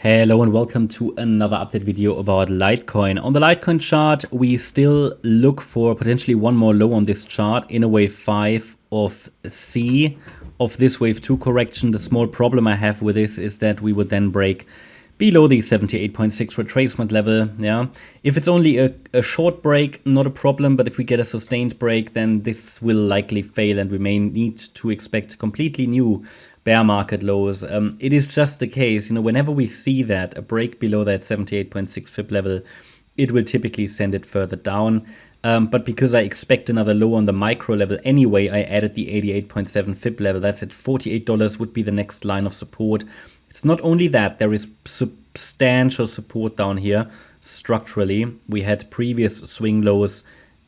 Hello and welcome to another update video about Litecoin. On the Litecoin chart, we still look for potentially one more low on this chart in a wave 5 of C of this wave 2 correction. The small problem I have with this is that we would then break below the 78.6 retracement level. Yeah, if it's only a short break, not a problem, but if we get a sustained break, then this will likely fail and we may need to expect completely new bear market lows. It is just the case, whenever we see that a break below that 78.6 fib level, it will typically send it further down. But because I expect another low on the micro level anyway, I added the 88.7 fib level. That's at $48 would be the next line of support. It's not only that, there is substantial support down here structurally. We had previous swing lows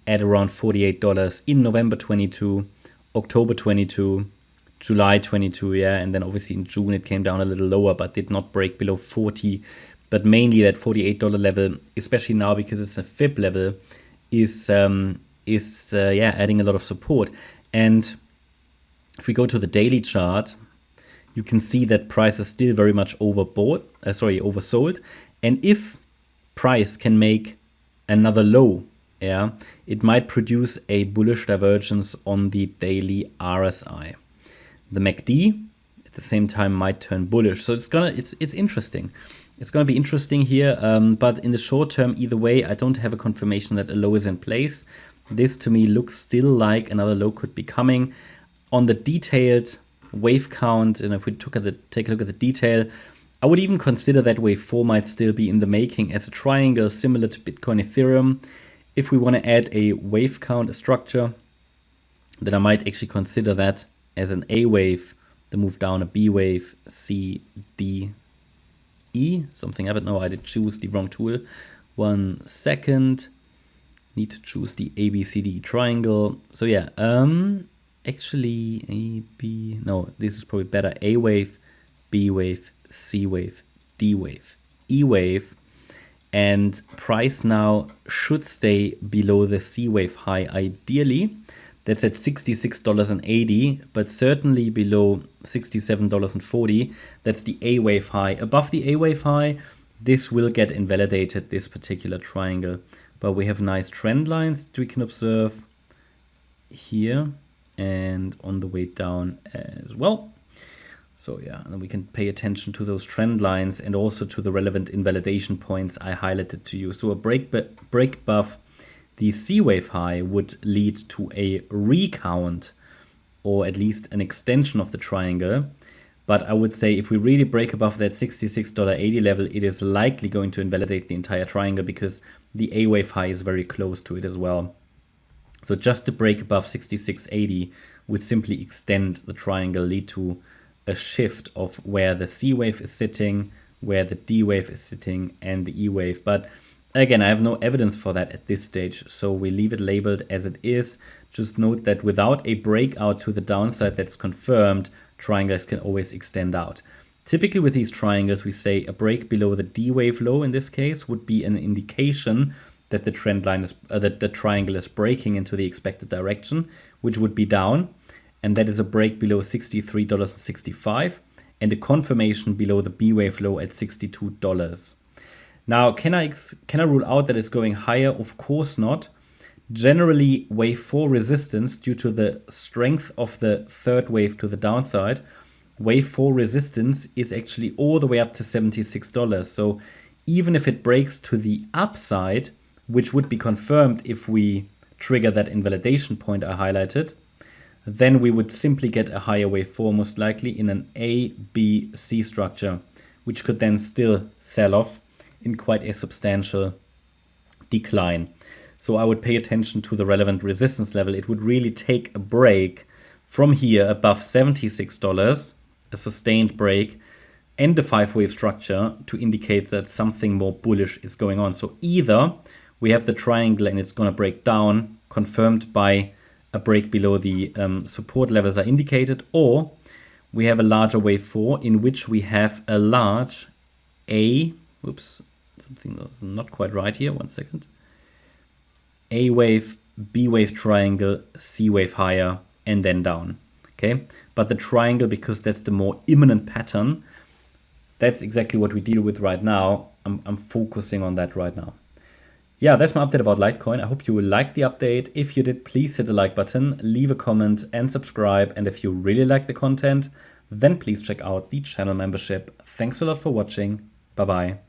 at around $48 in November 22, October 22, July 22, yeah, and then obviously in June it came down a little lower, but did not break below 40. But mainly that $48 level, especially now because it's a fib level, is adding a lot of support. And if we go to the daily chart, you can see that price is still very much oversold. And if price can make another low, yeah, it might produce a bullish divergence on the daily RSI. The MACD at the same time might turn bullish. So it's interesting. It's gonna be interesting here, but in the short term, either way, I don't have a confirmation that a low is in place. This to me looks still like another low could be coming. On the detailed wave count, and if we take a look at the detail, I would even consider that wave 4 might still be in the making as a triangle similar to Bitcoin Ethereum. If we want to add a wave count, a structure, then I might actually consider that as an A wave, the move down, a B wave, C, D, E, something. I don't know, I did choose the wrong tool. 1 second, need to choose the ABCD triangle. So yeah, actually A, B, no, this is probably better. A wave, B wave, C wave, D wave, E wave. And price now should stay below the C wave high ideally. That's at $66.80, but certainly below $67.40. That's the A wave high. Above the A wave high, this will get invalidated, this particular triangle. But we have nice trend lines that we can observe here and on the way down as well. So yeah, and we can pay attention to those trend lines and also to the relevant invalidation points I highlighted to you. So a break above the C wave high would lead to a recount or at least an extension of the triangle. But I would say if we really break above that $66.80 level, it is likely going to invalidate the entire triangle because the A wave high is very close to it as well. So just to break above 66.80 would simply extend the triangle, lead to a shift of where the C wave is sitting, where the D wave is sitting, and the E wave. But again, I have no evidence for that at this stage, so we leave it labeled as it is. Just note that without a breakout to the downside that's confirmed, triangles can always extend out. Typically with these triangles, we say a break below the D wave low in this case would be an indication that the trend line is that the triangle is breaking into the expected direction, which would be down, and that is a break below $63.65 and a confirmation below the B wave low at $62. Now, can I rule out that it's going higher? Of course not. Generally, wave 4 resistance, due to the strength of the third wave to the downside, wave 4 resistance is actually all the way up to $76. So even if it breaks to the upside, which would be confirmed if we trigger that invalidation point I highlighted, then we would simply get a higher wave 4, most likely in an A, B, C structure, which could then still sell off in quite a substantial decline. So I would pay attention to the relevant resistance level. It would really take a break from here above $76, a sustained break, and the 5-wave structure to indicate that something more bullish is going on. So either we have the triangle and it's going to break down, confirmed by a break below the support levels I indicated, or we have a larger wave 4 in which we have a large something was not quite right here, 1 second. A wave, B wave triangle, C wave higher, and then down. Okay, but the triangle, because that's the more imminent pattern, that's exactly what we deal with right now. I'm focusing on that right now. Yeah, that's my update about Litecoin. I hope you will like the update. If you did, please hit the like button, leave a comment and subscribe. And if you really like the content, then please check out the channel membership. Thanks a lot for watching. Bye-bye.